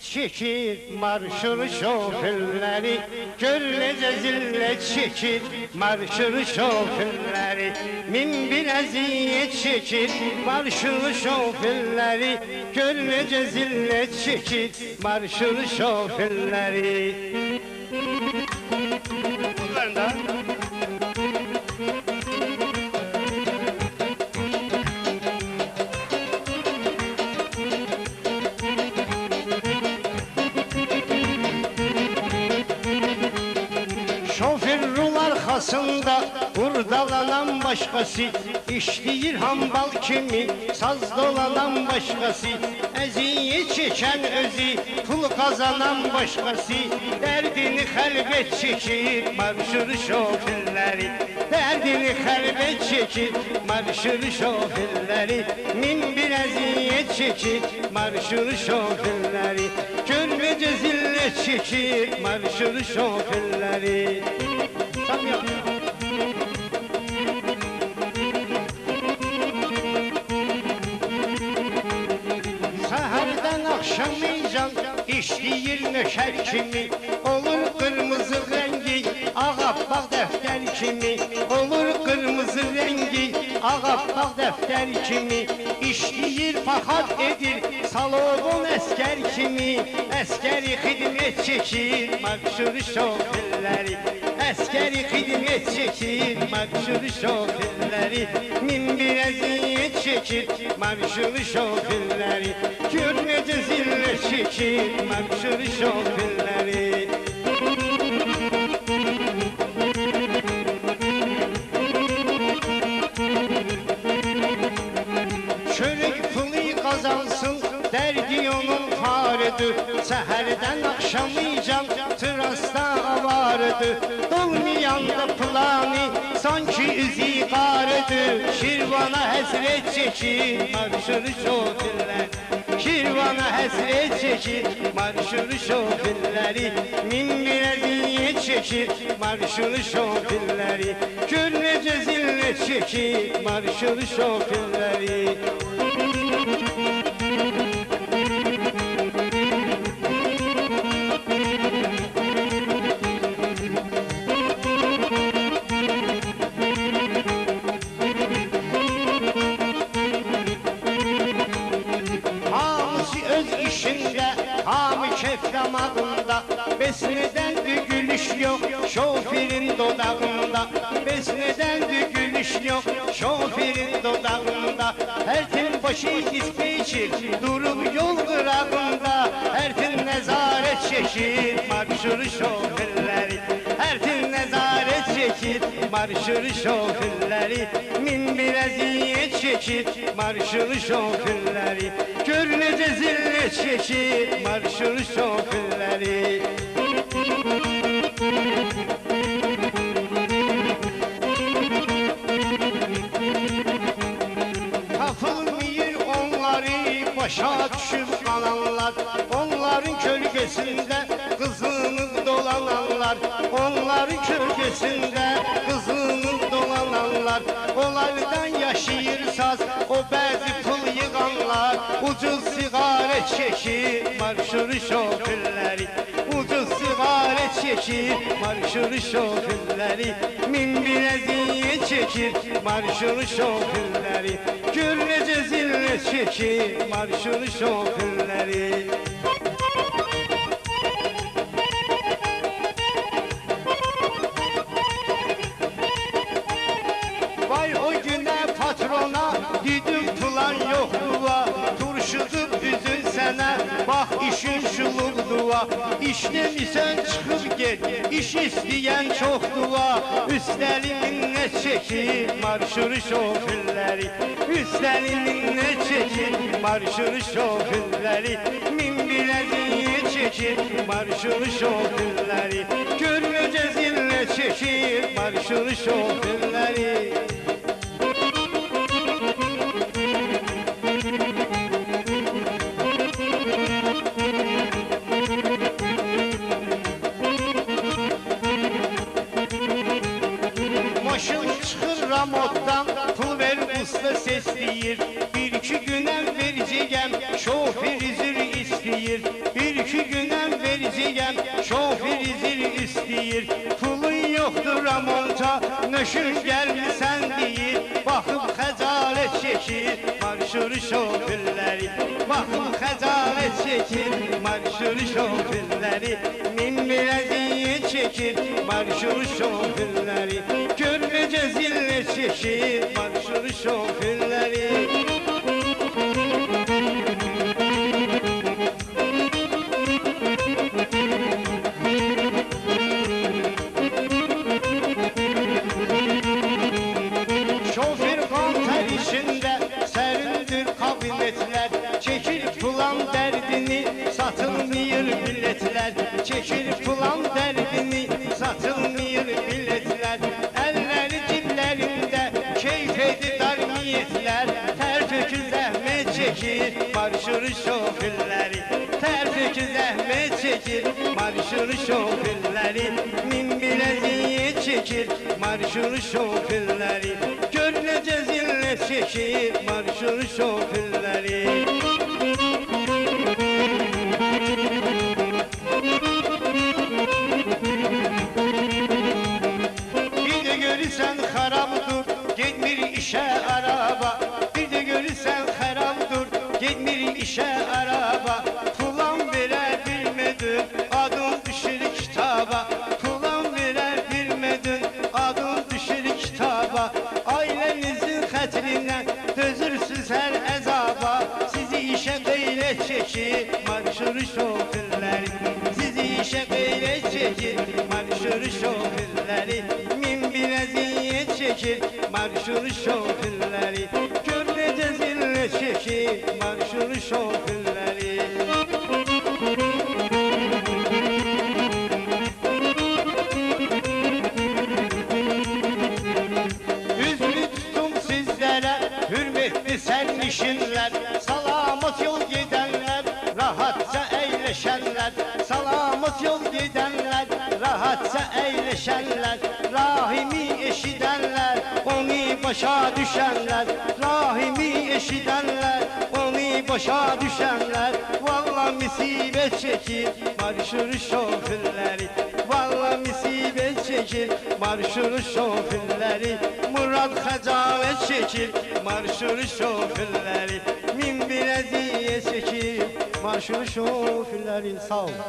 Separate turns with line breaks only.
çekir marşır şoförleri, gör necə zillət çekir marşır şoförləri. Min bir əziyyət çekir marşır şoförləri, gör necə zillət çekir marşır şoförləri. Bunlarında arkasında hurdalanan başkası, işleyir hambal kimi saz dolanan başkası, eziyet çeken özü pul kazanan başkası, derdini helbet çekir marşır şoförleri, derdini helbet çekir marşır şoförleri. Min bir eziyet çekir marşır şoförleri, gör necə zillet çekir marşır şoförleri. Səhərdən axşamacan işləyir nöşər kimi, olur qırmızı rəngi ağappaq dəftər kimi, olur qırmızı rəngi ağappaq dəftər kimi, işləyir paxat edir salovun əskər kimi, əskəri xidmət çəkir marşır şoförləri, əskəri xidmət çəkir marşır şoförləri. Min bir əziyyət çəkir marşır şoförləri, gör necə zillət çəkir marşır şoförləri. Çörək pulu qazansın, dərdi onun farıdır, səhərdən axşamacan trasta avarıdır, dolmayanda planı sanki üzü qarıdır, Şirvana həsrət çəkir marşır şoförlər, Şirvana həsrət çəkir marşır şoförləri. Min bir əziyyət çəkir marşır şoförləri, gör necə zillət çəkir marşır şoförləri. Damağında besneden gülüş yok, şoförün dodağında, besneden gülüş yok, şoförün dodağında. Her tin başı dispatcher durup yol qırağında, her tin nezaret çekir marşır şoförləri, her tin nezaret çekir marşır şoförləri. Min bir əziyyət çekir marşır şoförləri, gör necə zillət çekir marşır şoförləri. Tapılmıyor onları başa düşüp qalanlar, onların kölgesinde kızınız dolananlar, onların kölgesinde kızınız dolananlar. Onlardan yaşayırsaz o bəzi pul yığanlar, ucuz sigaret çekir marşır şoförləri, ucuz sigaret çekir marşır şoförləri. Min bir əziyyət çekir marşır şoförləri, gör necə zillət çekir marşır şoförləri. Vay o günə patrona dedim plan yoxduva, turşudur üzün sənə, bax işin şuluqduva. İşləmirsən çıxıb get, iş istəyən çoxduva, üstəli minnət çəkir marşır şoförləri, üstəli minnət çəkir marşır şoförləri. Min bir əziyyət çəkir marşır şoförləri, gör necə zillət çəkir marşır şoförləri. Maşın çıxır ramotdan, pul ver usta sesləyir, bir iki günəm verəcəyəm, şoför üzür istəyir, bir iki deyir, pulun yoxdur amonca, nöşün gəlmisən deyir, baxıb xəcalət çəkir, marşur şoförləri, baxıb xəcalət çəkir, marşur şoförləri, min biləziyə çəkir, marşur şoförləri, gör necə zillə çəkir, marşur şoförləri. Şoför konter içində sərindir kabinetlər, çəkir plan dərdini, satılmıyor biletlər, çəkir plan dərdini, satılmıyor biletlər, əlləri ciblərində keyf edir niyetlər, tərtökü zəhmət çəkir, marşur şoförləri, tərtökü zəhmət çəkir, marşur şoförləri, min biləziyə çəkir, marşur şoförləri, gör necə zillə çəkir, marşur şoförləri. Bir də görürsən xarabdır, getmir işə araba, bir də görürsən xarabdır, getmir işə araba, pulan verə bilmədin, adın düşür kitaba, pulan verə bilmədin, adın düşür kitaba, ailənizin xətrindən dözürsüz hər əzaba, sizi işə qeyrət çəkir, marşur şoförləri, sizi işə qeyrət çəkir, marşur şoförləri, min biləziyyət çəkir, marşur şoförləri, gör necə zillə çəkir, marşur şoförləri. Üzlü tutum sizlərə, hürmetli sərnişinlər, salamat yol gedənlər, rahatca əyləşənlər, salamat yol gedənlər, rahatca əyləşənlər, rahimi eşidənlər, onu başa düşənlər, rahimi eşidənlər, onu başa düşənlər, valla misibət çəkir, marşur şoförləri, valla misibət çəkir, marşur şoförləri, murad xəcalət çəkir, marşur şoförləri, min biləziyə çəkir, marşur şoförləri, sağ ol.